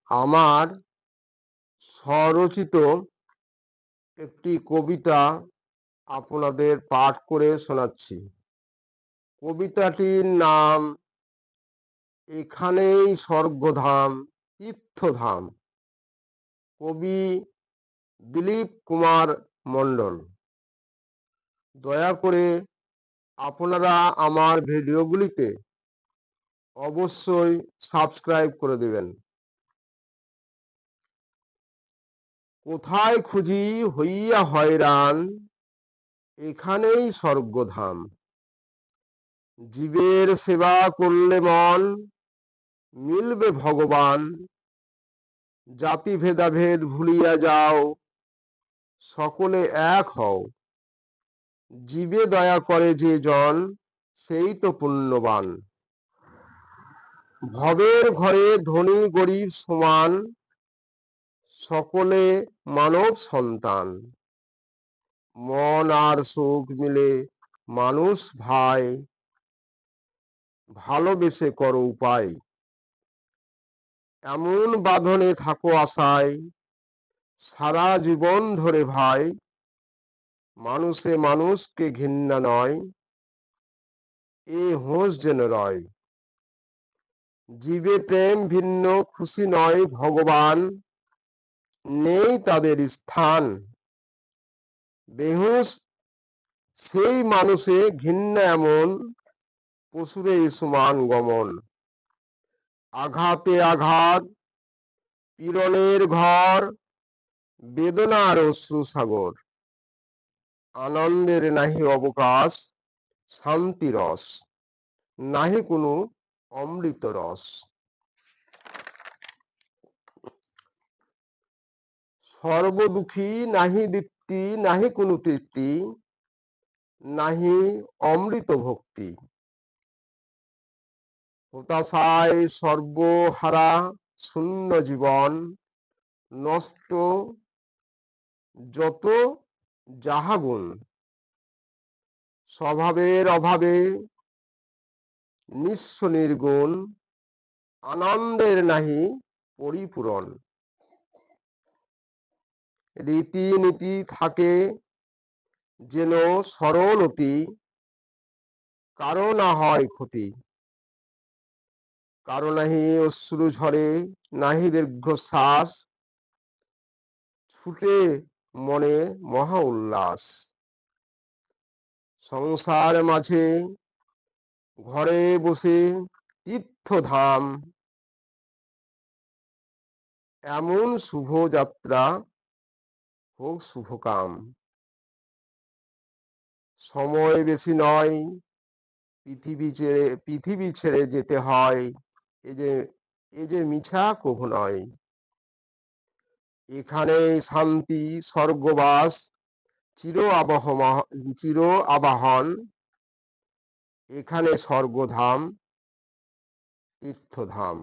আমার স্বরচিত একটি কবিতা আপনাদের পাঠ করে শোনাচ্ছি। কবিতাটির নাম এখানেই স্বর্গধাম তীর্থধাম। কবি দিলীপ কুমার মণ্ডল। দয়া করে আপনারা আমার ভিডিওগুলিতে অবশ্যই সাবস্ক্রাইব করে দেবেন। কোথায় খুঁজি হইয়া হয়রান, এখানেই স্বর্গধাম। জীবের সেবা করলে মন মিলবে ভগবান। জাতি ভেদাভেদ ভুলিয়া যাও, সকলে এক হও। জীবে দয়া করে যে জন, সেই তো পুণ্যবান। ভবের ঘরে ধনী গরিব সমান, সকলে মানব সন্তান। মন আর সুখ মিলে মানুষ ভাই, ভালোবেসে করো উপায়। এমন বাঁধনে থাকো আশায়, সারা জীবন ধরে ভাই। মানুষে মানুষকে ঘৃণা নয়, এ হোঁশ যেন রয়। জীবে প্রেম ভিন্ন খুশি নয় ভগবান, নেই তাদের স্থান। বেহুশ সেই মানুষে ঘৃণা এমন, পশুরে সমান গমন। আঘাতে আঘাত, পীড়নের ঘর, বেদনার অশ্রুসাগর। আনন্দের নাহি অবকাশ, শান্তি রস, নাহি কোনো অমৃত রস। সর্বদুঃখী নাহি দীপ্তি, নাহি কোনো তৃপ্তি, নাহি অমৃত ভক্তি। হতাশায় সর্বহারা শূন্য জীবন, নষ্ট যত যাহা গুণ। স্বভাবের অভাবে নিঃস্ব নির্গুণ, আনন্দের নাহি পরিপূরণ। রীতিনীতি থাকে যেন সরল অতি, কারো না হয় ক্ষতি। কারো নাহি অশ্রু ঝরে, নাহি দীর্ঘশ্বাস, ছুটে মনে মহা উল্লাস। সংসার মাঝে ঘরে বসে তীর্থধাম, এমন শুভ যাত্রা হোক শুভকাম। সময় বেশি নয়, পৃথিবী ছেড়ে যেতে হয়, এ যে মিছা কভু নয়। এখানে শান্তি স্বর্গবাস, চির আবাহন। এখানে স্বর্গধাম তীর্থধাম।